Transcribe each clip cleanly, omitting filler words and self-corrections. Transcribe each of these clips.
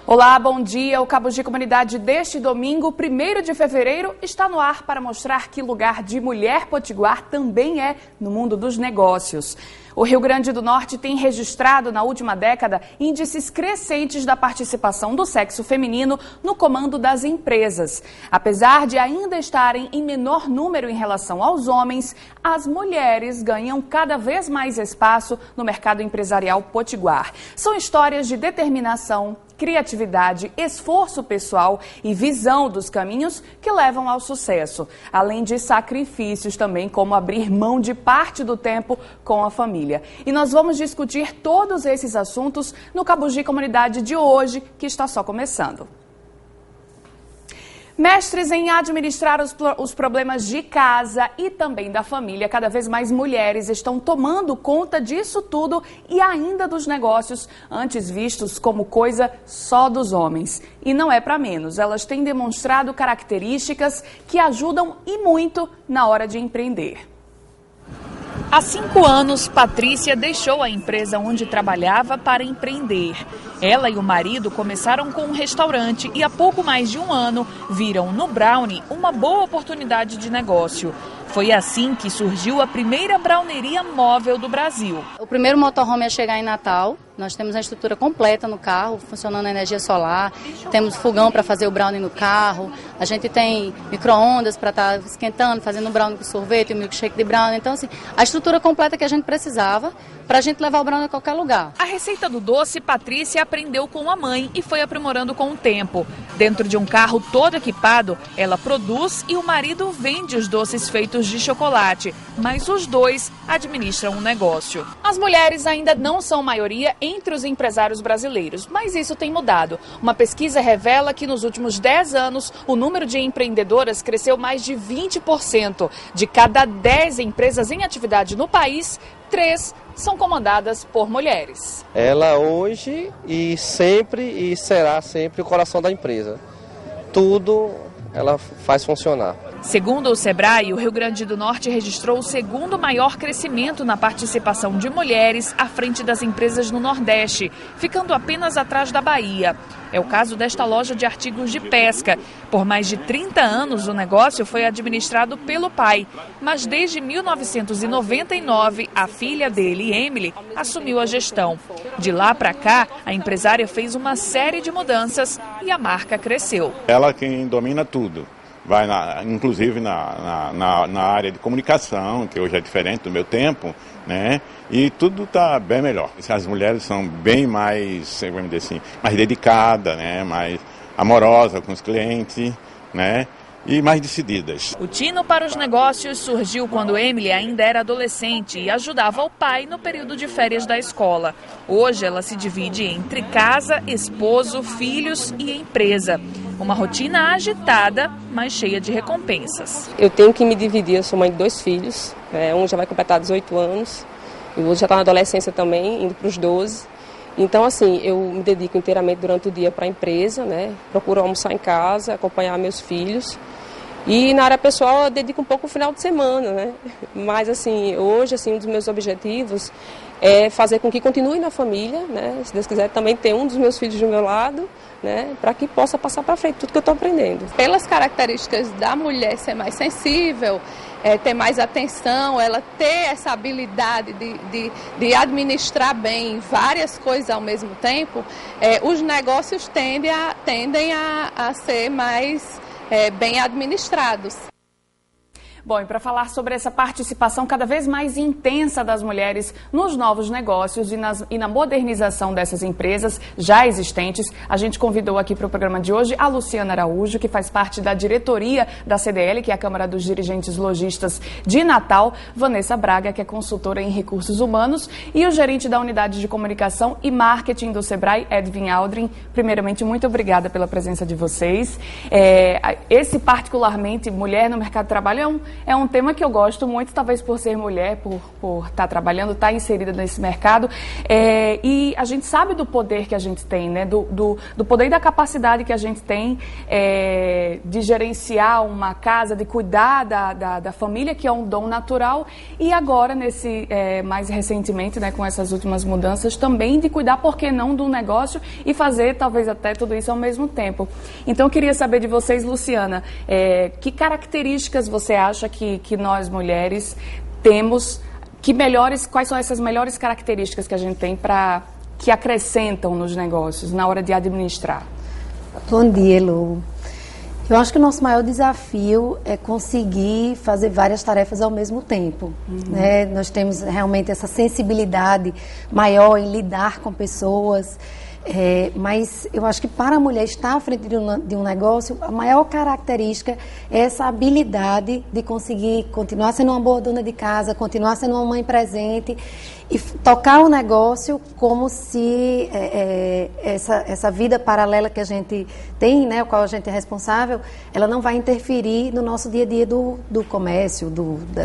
Olá, bom dia. O Cabo de Comunidade deste domingo, 1º de fevereiro, está no ar para mostrar que lugar de mulher potiguar também é no mundo dos negócios. O Rio Grande do Norte tem registrado na última década índices crescentes da participação do sexo feminino no comando das empresas. Apesar de ainda estarem em menor número em relação aos homens, as mulheres ganham cada vez mais espaço no mercado empresarial potiguar. São histórias de determinação, criatividade, esforço pessoal e visão dos caminhos que levam ao sucesso, além de sacrifícios também, como abrir mão de parte do tempo com a família. E nós vamos discutir todos esses assuntos no Cabo de Comunidade de hoje, que está só começando. Mestres em administrar os problemas de casa e também da família, cada vez mais mulheres estão tomando conta disso tudo e ainda dos negócios antes vistos como coisa só dos homens. E não é para menos, elas têm demonstrado características que ajudam e muito na hora de empreender. Há 5 anos, Patrícia deixou a empresa onde trabalhava para empreender. Ela e o marido começaram com um restaurante e há pouco mais de um ano viram no brownie uma boa oportunidade de negócio. Foi assim que surgiu a primeira browneria móvel do Brasil. O primeiro motorhome a chegar em Natal. Nós temos a estrutura completa no carro, funcionando a energia solar. Temos fogão para fazer o brownie no carro. A gente tem micro-ondas para estar esquentando, fazendo o brownie com sorvete, o milkshake de brownie. Então, assim, a estrutura completa que a gente precisava para a gente levar o brownie a qualquer lugar. A receita do doce, Patrícia aprendeu com a mãe e foi aprimorando com o tempo. Dentro de um carro todo equipado, ela produz e o marido vende os doces feitos de chocolate. Mas os dois administram o negócio. As mulheres ainda não são maioria entre os empresários brasileiros, mas isso tem mudado. Uma pesquisa revela que nos últimos 10 anos, o número de empreendedoras cresceu mais de 20%. De cada 10 empresas em atividade no país, 3 são comandadas por mulheres. Ela hoje e sempre e será sempre o coração da empresa. Tudo ela faz funcionar. Segundo o Sebrae, o Rio Grande do Norte registrou o segundo maior crescimento na participação de mulheres à frente das empresas no Nordeste, ficando apenas atrás da Bahia. É o caso desta loja de artigos de pesca. Por mais de 30 anos, o negócio foi administrado pelo pai. Mas desde 1999, a filha dele, Emily, assumiu a gestão. De lá para cá, a empresária fez uma série de mudanças e a marca cresceu. Ela quem domina tudo. Vai inclusive na área de comunicação, que hoje é diferente do meu tempo, né? E tudo está bem melhor. As mulheres são bem mais, vamos dizer assim, mais dedicadas, né? Mais amorosas com os clientes, né? E mais decididas. O tino para os negócios surgiu quando Emily ainda era adolescente e ajudava o pai no período de férias da escola. Hoje ela se divide entre casa, esposo, filhos e empresa. Uma rotina agitada, mas cheia de recompensas. Eu tenho que me dividir, eu sou mãe de 2 filhos, um já vai completar 18 anos, e o outro já está na adolescência também, indo para os 12. Então, assim, eu me dedico inteiramente durante o dia para a empresa, né? Procuro almoçar em casa, acompanhar meus filhos. E na área pessoal eu dedico um pouco o final de semana, né? Mas, assim, hoje, assim, um dos meus objetivos é fazer com que continue na família, né? Se Deus quiser, também ter um dos meus filhos do meu lado, né, para que possa passar para frente tudo que eu estou aprendendo. Pelas características da mulher ser mais sensível, ter mais atenção, ela ter essa habilidade de administrar bem várias coisas ao mesmo tempo, os negócios tendem a ser mais bem administrados. Bom, e para falar sobre essa participação cada vez mais intensa das mulheres nos novos negócios e na modernização dessas empresas já existentes, a gente convidou aqui para o programa de hoje a Luciana Araújo, que faz parte da diretoria da CDL, que é a Câmara dos Dirigentes Lojistas de Natal, Vanessa Braga, que é consultora em recursos humanos, e o gerente da Unidade de Comunicação e Marketing do Sebrae, Edwin Aldrin. Primeiramente, muito obrigada pela presença de vocês. Esse, particularmente, mulher no mercado de trabalho é um tema que eu gosto muito, talvez por ser mulher, por estar trabalhando, estar inserida nesse mercado. E a gente sabe do poder que a gente tem, né? Do poder e da capacidade que a gente tem de gerenciar uma casa, de cuidar da família, que é um dom natural. E agora, mais recentemente, né, com essas últimas mudanças, também de cuidar, por que não, do negócio e fazer talvez até tudo isso ao mesmo tempo. Então, eu queria saber de vocês, Luciana, que características você acha que nós mulheres temos, quais são essas melhores características que a gente tem que acrescentam nos negócios, na hora de administrar? Bom dia, Lu. Eu acho que o nosso maior desafio é conseguir fazer várias tarefas ao mesmo tempo. Né? Nós temos realmente essa sensibilidade maior em lidar com pessoas, mas eu acho que para a mulher estar à frente de um negócio, a maior característica é essa habilidade de conseguir continuar sendo uma boa dona de casa, continuar sendo uma mãe presente e tocar o negócio como se essa vida paralela que a gente tem, né, o qual a gente é responsável, ela não vai interferir no nosso dia a dia do comércio,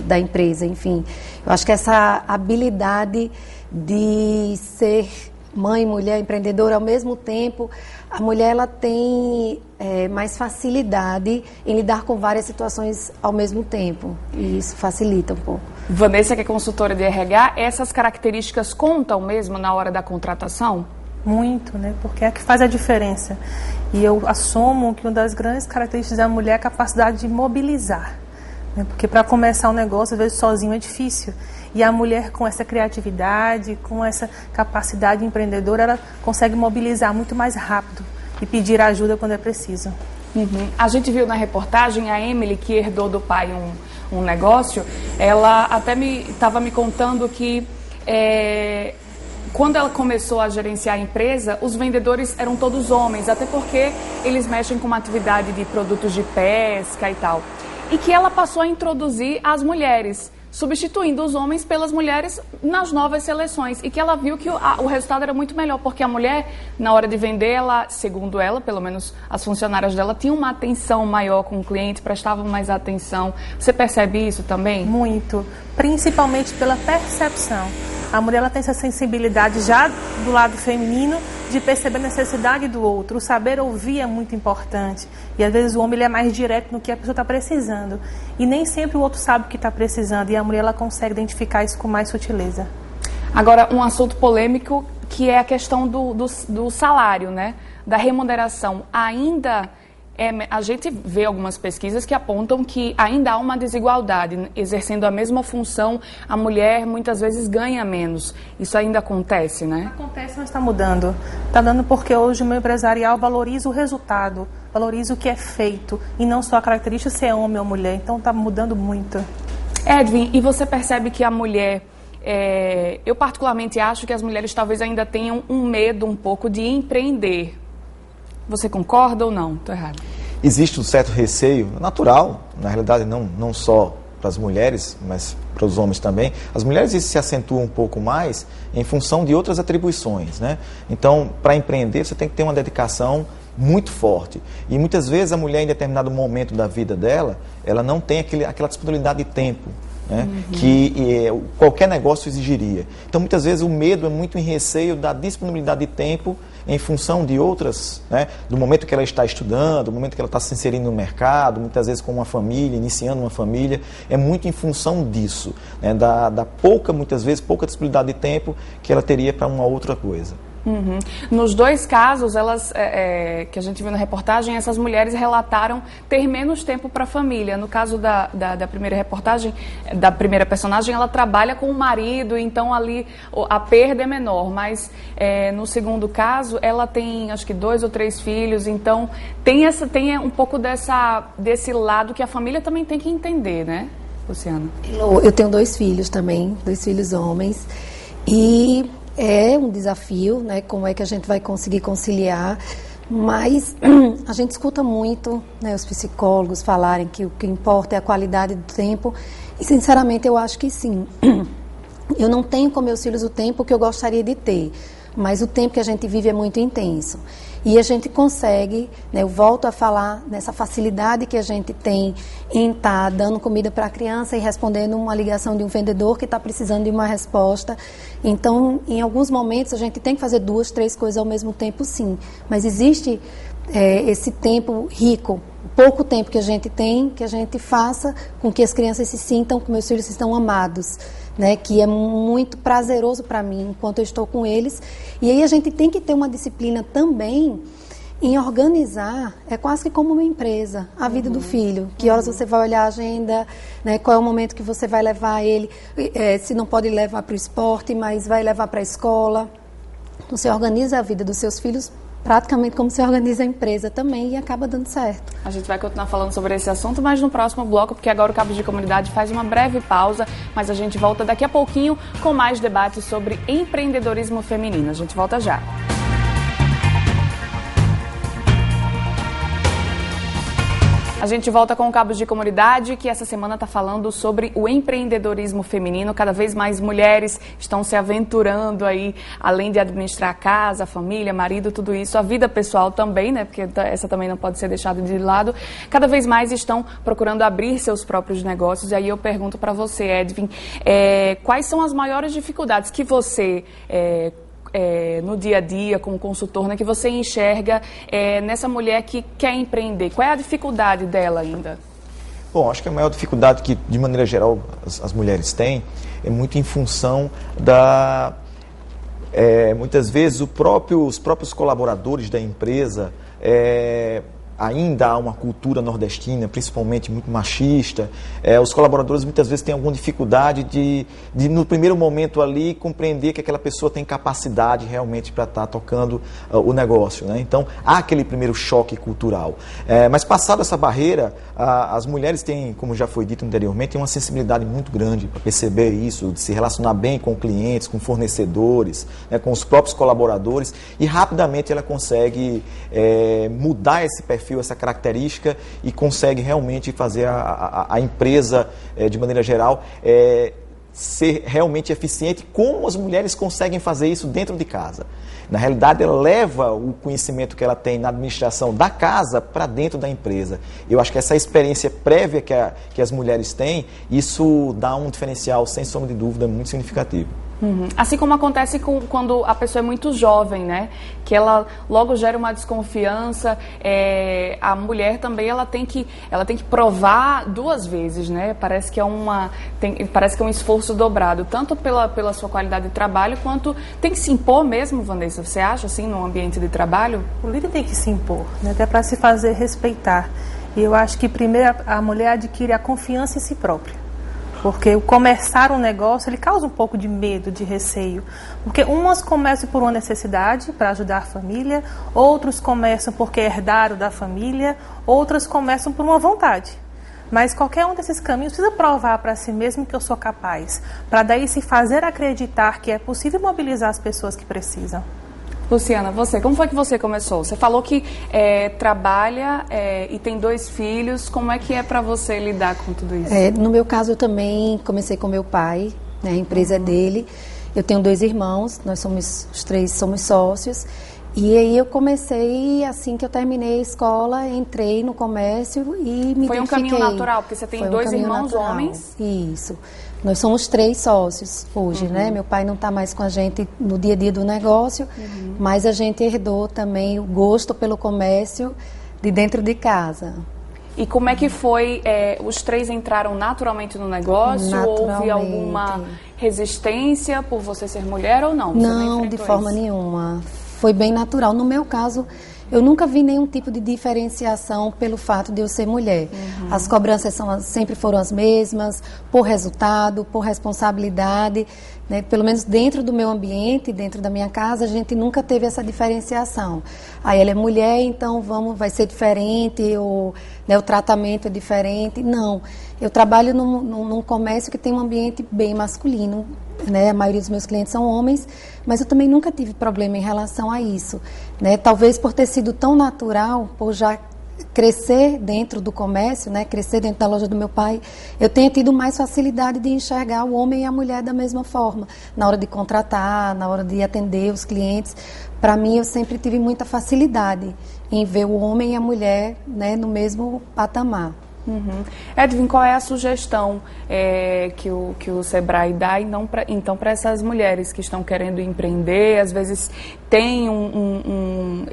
da empresa, enfim. Eu acho que essa habilidade de ser mãe, mulher, empreendedora ao mesmo tempo, a mulher ela tem mais facilidade em lidar com várias situações ao mesmo tempo, e isso facilita um pouco. Vanessa, que é consultora de RH, essas características contam mesmo na hora da contratação? Muito, né? Porque é a que faz a diferença. E eu assumo que uma das grandes características da mulher é a capacidade de mobilizar, né? Porque para começar um negócio, às vezes sozinho é difícil. E a mulher, com essa criatividade, com essa capacidade empreendedora, ela consegue mobilizar muito mais rápido e pedir ajuda quando é preciso. A gente viu na reportagem a Emily, que herdou do pai um negócio, ela até estava me contando que quando ela começou a gerenciar a empresa, os vendedores eram todos homens, até porque eles mexem com uma atividade de produtos de pesca e tal. E que ela passou a introduzir as mulheres, substituindo os homens pelas mulheres nas novas seleções, e que ela viu que o resultado era muito melhor, porque a mulher, na hora de vender, ela, segundo ela, pelo menos as funcionárias dela, tinham uma atenção maior com o cliente, prestavam mais atenção. Você percebe isso também? Muito, principalmente pela percepção. A mulher ela tem essa sensibilidade já do lado feminino de perceber a necessidade do outro. O saber ouvir é muito importante. E às vezes o homem ele é mais direto no que a pessoa está precisando. E nem sempre o outro sabe o que está precisando. E a mulher ela consegue identificar isso com mais sutileza. Agora, um assunto polêmico que é a questão do salário, né? Da remuneração. Ainda a gente vê algumas pesquisas que apontam que ainda há uma desigualdade. Exercendo a mesma função, a mulher muitas vezes ganha menos. Isso ainda acontece, né? Acontece, mas está mudando. Está dando porque hoje o meu empresarial valoriza o resultado, valoriza o que é feito, e não só a característica se é homem ou mulher. Então está mudando muito. Edwin, e você percebe que a mulher... eu particularmente acho que as mulheres talvez ainda tenham um medo um pouco de empreender. Você concorda ou não? Estou errado. Existe um certo receio natural, na realidade não só para as mulheres, mas para os homens também. As mulheres se acentuam um pouco mais em função de outras atribuições, né? Então, para empreender, você tem que ter uma dedicação muito forte. E muitas vezes a mulher, em determinado momento da vida dela, ela não tem aquela disponibilidade de tempo, né? Que qualquer negócio exigiria. Então, muitas vezes o medo é muito em receio da disponibilidade de tempo em função de outras, né, do momento que ela está estudando, do momento que ela está se inserindo no mercado, muitas vezes com uma família, iniciando uma família, é muito em função disso, né, da muitas vezes, pouca disponibilidade de tempo que ela teria para uma outra coisa. Nos dois casos, que a gente viu na reportagem, essas mulheres relataram ter menos tempo para a família. No caso da primeira reportagem, da primeira personagem, ela trabalha com o marido, então ali a perda é menor. Mas no segundo caso, ela tem acho que 2 ou 3 filhos, então tem um pouco desse lado que a família também tem que entender, né, Luciana? Eu tenho 2 filhos também, 2 filhos homens, e é um desafio, né? Como é que a gente vai conseguir conciliar, mas a gente escuta muito, né, os psicólogos falarem que o que importa é a qualidade do tempo, e sinceramente eu acho que sim. Eu não tenho com meus filhos o tempo que eu gostaria de ter, mas o tempo que a gente vive é muito intenso. E a gente consegue, né, eu volto a falar nessa facilidade que a gente tem em estar dando comida para a criança e respondendo uma ligação de um vendedor que está precisando de uma resposta. Então, em alguns momentos, a gente tem que fazer 2, 3 coisas ao mesmo tempo, sim. Mas existe esse tempo rico, pouco tempo que a gente tem, que a gente faça com que as crianças se sintam, que meus filhos se sintam amados. Né, que é muito prazeroso para mim enquanto eu estou com eles. E aí a gente tem que ter uma disciplina também em organizar, é quase que como uma empresa, a vida do filho. Que horas você vai olhar a agenda, né, qual é o momento que você vai levar ele, se não pode levar para o esporte, mas vai levar para a escola. Então, você organiza a vida dos seus filhos praticamente como se organiza a empresa também e acaba dando certo. A gente vai continuar falando sobre esse assunto, mas no próximo bloco, porque agora o Cabo de Comunidade faz uma breve pausa, mas a gente volta daqui a pouquinho com mais debates sobre empreendedorismo feminino. A gente volta já. A gente volta com o Cabo de Comunidade, que essa semana está falando sobre o empreendedorismo feminino. Cada vez mais mulheres estão se aventurando aí, além de administrar a casa, a família, marido, tudo isso, a vida pessoal também, né? Porque essa também não pode ser deixada de lado. Cada vez mais estão procurando abrir seus próprios negócios. E aí eu pergunto para você, Edvin, quais são as maiores dificuldades que você no dia a dia, como consultor, né, que você enxerga nessa mulher que quer empreender? Qual é a dificuldade dela ainda? Bom, acho que a maior dificuldade que, de maneira geral, as mulheres têm é muito em função da... muitas vezes, os próprios colaboradores da empresa... ainda há uma cultura nordestina, principalmente muito machista. Os colaboradores muitas vezes têm alguma dificuldade de, no primeiro momento ali, compreender que aquela pessoa tem capacidade realmente para estar tocando o negócio, né? Então, há aquele primeiro choque cultural. Mas passada essa barreira, as mulheres têm, como já foi dito anteriormente, uma sensibilidade muito grande para perceber isso, de se relacionar bem com clientes, com fornecedores, né, com os próprios colaboradores, e rapidamente ela consegue mudar esse perfil, essa característica, e consegue realmente fazer a empresa, de maneira geral, ser realmente eficiente, como as mulheres conseguem fazer isso dentro de casa. Na realidade, ela leva o conhecimento que ela tem na administração da casa para dentro da empresa. Eu acho que essa experiência prévia que as mulheres têm, isso dá um diferencial, sem sombra de dúvida, muito significativo. Uhum. Assim como acontece quando a pessoa é muito jovem, né? Que ela logo gera uma desconfiança. A mulher também ela tem que provar 2 vezes, né? Parece que é um esforço dobrado, tanto pela sua qualidade de trabalho, quanto tem que se impor mesmo, Vanessa. Você acha, assim, no ambiente de trabalho? O líder tem que se impor, né? Até para se fazer respeitar. E eu acho que primeiro a mulher adquire a confiança em si própria. Porque o começar um negócio, ele causa um pouco de medo, de receio. Porque umas começam por uma necessidade, para ajudar a família, outros começam porque herdaram da família, outras começam por uma vontade. Mas qualquer um desses caminhos precisa provar para si mesmo que eu sou capaz, para daí se fazer acreditar que é possível mobilizar as pessoas que precisam. Luciana, você, como foi que você começou? Você falou que trabalha e tem 2 filhos. Como é que é para você lidar com tudo isso? No meu caso, eu também comecei com meu pai, né, a empresa é dele. Eu tenho 2 irmãos, nós somos os 3 somos sócios. E aí eu comecei, assim que eu terminei a escola, entrei no comércio e me Foi um caminho natural, porque você tem 2 irmãos homens. Isso. Nós somos 3 sócios hoje, né? Meu pai não está mais com a gente no dia a dia do negócio, mas a gente herdou também o gosto pelo comércio de dentro de casa. E como é que foi? Os 3 entraram naturalmente no negócio? Houve alguma resistência por você ser mulher ou não? Não, de forma nenhuma. Foi bem natural. No meu caso, eu nunca vi nenhum tipo de diferenciação pelo fato de eu ser mulher. As cobranças sempre foram as mesmas, por resultado, por responsabilidade, né? Pelo menos dentro do meu ambiente, dentro da minha casa, a gente nunca teve essa diferenciação. Aí ela é mulher, então vai ser diferente, ou, né, o tratamento é diferente. Não, eu trabalho num comércio que tem um ambiente bem masculino, né? A maioria dos meus clientes são homens, mas eu também nunca tive problema em relação a isso, né? Talvez por ter sido tão natural, por já crescer dentro do comércio, né, crescer dentro da loja do meu pai, eu tenho tido mais facilidade de enxergar o homem e a mulher da mesma forma, na hora de contratar, na hora de atender os clientes. Para mim, eu sempre tive muita facilidade em ver o homem e a mulher, né, no mesmo patamar. Edwin, qual é a sugestão que o Sebrae dá então para essas mulheres que estão querendo empreender, às vezes têm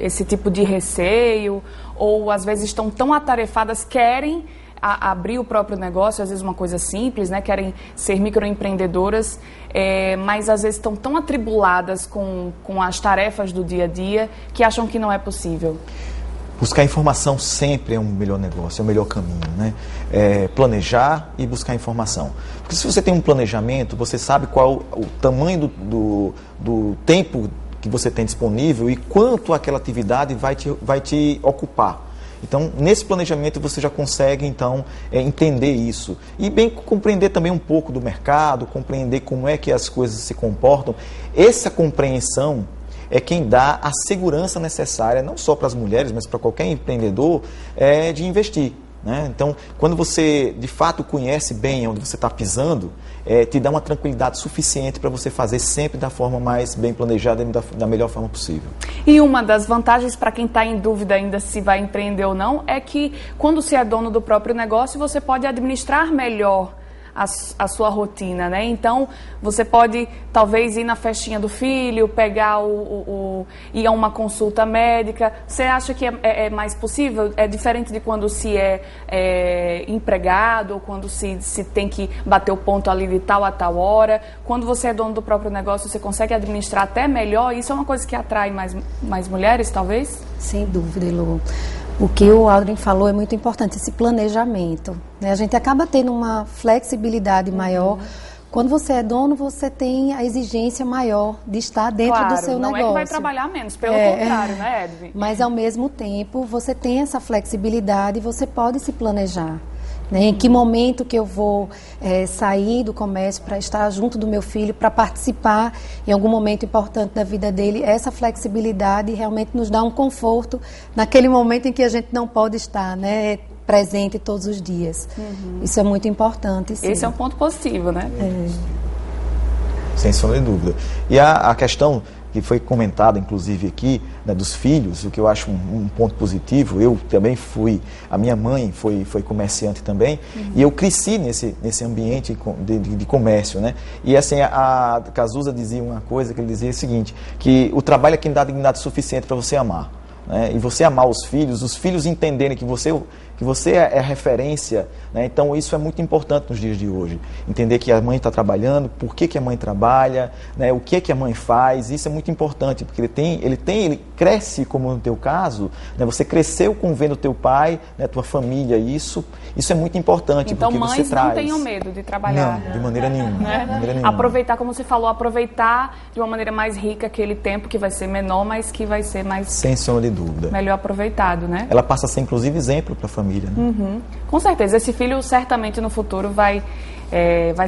esse tipo de receio, ou às vezes estão tão atarefadas, querem abrir o próprio negócio, às vezes uma coisa simples, né? Querem ser microempreendedoras, mas às vezes estão tão atribuladas com as tarefas do dia a dia que acham que não é possível. Buscar informação sempre é um melhor negócio, é o melhor caminho, né? Planejar e buscar informação. Porque se você tem um planejamento, você sabe qual o tamanho do tempo que você tem disponível e quanto aquela atividade vai te ocupar. Então, nesse planejamento você já consegue, então, entender isso. E bem compreender também um pouco do mercado, compreender como é que as coisas se comportam. Essa compreensão é quem dá a segurança necessária, não só para as mulheres, mas para qualquer empreendedor, de investir, né? Então, quando você, de fato, conhece bem onde você está pisando, te dá uma tranquilidade suficiente para você fazer sempre da forma mais bem planejada e da melhor forma possível. E uma das vantagens para quem está em dúvida ainda se vai empreender ou não, é que quando se é dono do próprio negócio, você pode administrar melhor a sua rotina, né? Então, você pode talvez ir na festinha do filho, pegar ir a uma consulta médica. Você acha que é mais possível? É diferente de quando se é empregado, ou quando se tem que bater o ponto ali de tal a tal hora. Quando você é dono do próprio negócio, você consegue administrar até melhor. Isso é uma coisa que atrai mais mulheres, talvez? Sem dúvida, Elô. O que o Aldrin falou é muito importante, esse planejamento, né? A gente acaba tendo uma flexibilidade maior. Quando você é dono, você tem a exigência maior de estar dentro do seu negócio. Não é que vai trabalhar menos, pelo contrário, né, Edwin? Mas, ao mesmo tempo, você tem essa flexibilidade e você pode se planejar, né? Em que momento que eu vou sair do comércio para estar junto do meu filho, para participar em algum momento importante da vida dele. Essa flexibilidade realmente nos dá um conforto naquele momento em que a gente não pode estar, né, presente todos os dias. Isso é muito importante, sim. Esse é um ponto positivo, né? Sem sombra de dúvida. E a questão que foi comentada, inclusive, aqui, né, dos filhos, o que eu acho um ponto positivo. Eu também a minha mãe foi comerciante também, e eu cresci nesse ambiente de comércio, né? E assim, a Cazuza dizia uma coisa, que ele dizia o seguinte, que o trabalho é quem dá dignidade suficiente para você amar, né? E você amar os filhos entenderem que você é a referência, né? Então isso é muito importante nos dias de hoje. Entender que a mãe está trabalhando, por que a mãe trabalha, né? O que a mãe faz, isso é muito importante, porque ele cresce, como no teu caso, né? Você cresceu vendo teu pai, né? Tua família, isso é muito importante. Então, porque mães você traz... não tenham medo de trabalhar. Não, de maneira nenhuma. Né? De maneira nenhuma. Aproveitar, como você falou, aproveitar de uma maneira mais rica aquele tempo que vai ser menor, mas que vai ser mais... Sem sombra de dúvida. Melhor aproveitado, né? Ela passa a ser, inclusive, exemplo para a família. Né? Com certeza, esse filho certamente no futuro vai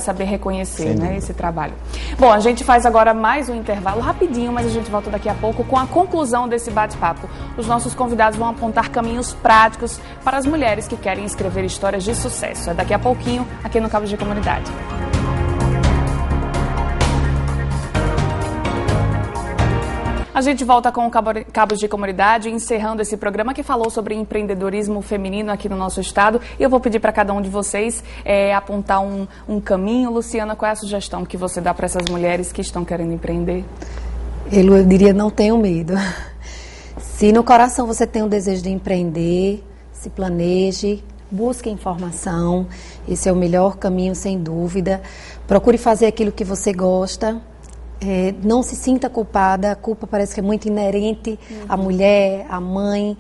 saber reconhecer, né, esse trabalho. Bom, a gente faz agora mais um intervalo rapidinho, mas a gente volta daqui a pouco com a conclusão desse bate-papo. Os nossos convidados vão apontar caminhos práticos para as mulheres que querem escrever histórias de sucesso. É daqui a pouquinho, aqui no Cabos de Comunidade. A gente volta com o Cabos de Comunidade, encerrando esse programa que falou sobre empreendedorismo feminino aqui no nosso estado. E eu vou pedir para cada um de vocês apontar um caminho. Luciana, qual é a sugestão que você dá para essas mulheres que estão querendo empreender? Eu diria, não tenham medo. Se no coração você tem um desejo de empreender, se planeje, busque informação. Esse é o melhor caminho, sem dúvida. Procure fazer aquilo que você gosta. Não se sinta culpada, a culpa parece que é muito inerente à mulher, à mãe,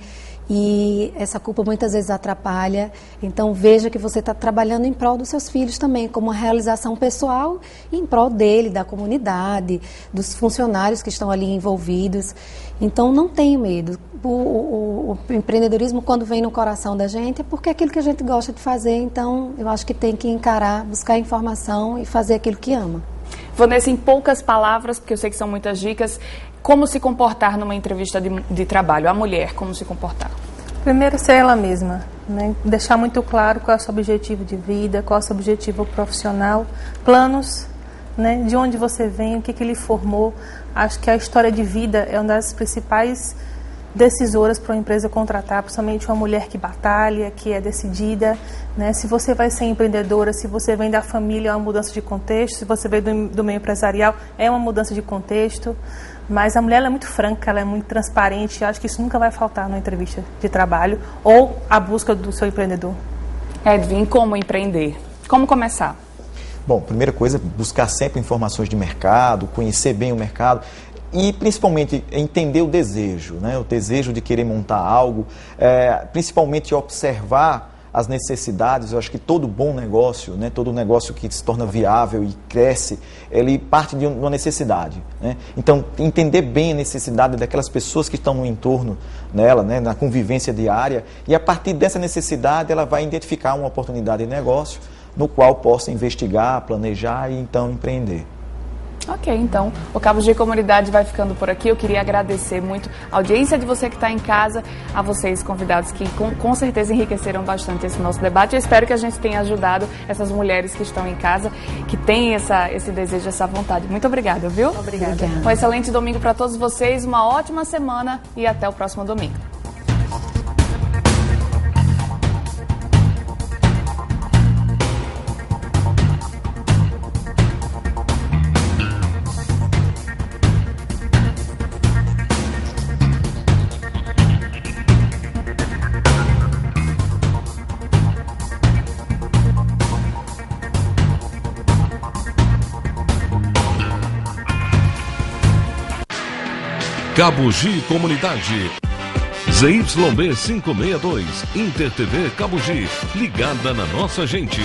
e essa culpa muitas vezes atrapalha. Então veja que você está trabalhando em prol dos seus filhos também, como uma realização pessoal, e em prol dele, da comunidade, dos funcionários que estão ali envolvidos. Então não tenha medo. O empreendedorismo, quando vem no coração da gente, é porque é aquilo que a gente gosta de fazer. Então eu acho que tem que encarar, buscar informação e fazer aquilo que ama. Vanessa, em poucas palavras, porque eu sei que são muitas dicas, como se comportar numa entrevista de trabalho? A mulher, como se comportar? Primeiro, ser ela mesma, né? Deixar muito claro qual é o seu objetivo de vida, qual é o seu objetivo profissional, planos, né? De onde você vem, o que lhe formou. Acho que a história de vida é uma das principais decisoras para uma empresa contratar, principalmente uma mulher que batalha, que é decidida, né? Se você vai ser empreendedora, se você vem da família, é uma mudança de contexto, se você vem do meio empresarial, é uma mudança de contexto. Mas a mulher ela é muito franca, ela é muito transparente, eu acho que isso nunca vai faltar numa entrevista de trabalho ou a busca do seu empreendedor. Edwin, como empreender? Como começar? Bom, primeira coisa, buscar sempre informações de mercado, conhecer bem o mercado e principalmente entender o desejo, né? O desejo de querer montar algo, principalmente observar as necessidades. Eu acho que todo bom negócio, né, todo negócio que se torna viável e cresce, ele parte de uma necessidade, né? Então, entender bem a necessidade daquelas pessoas que estão no entorno dela, né, na convivência diária, e a partir dessa necessidade ela vai identificar uma oportunidade de negócio no qual possa investigar, planejar e então empreender. Ok, então o Cabos de Comunidade vai ficando por aqui. Eu queria agradecer muito a audiência de você que está em casa, a vocês convidados que com certeza enriqueceram bastante esse nosso debate. Eu espero que a gente tenha ajudado essas mulheres que estão em casa, que têm esse desejo, essa vontade. Muito obrigada, viu? Obrigada. Um excelente domingo para todos vocês, uma ótima semana e até o próximo domingo. Cabugi Comunidade. ZYB 562, Inter TV Cabugi, ligada na nossa gente.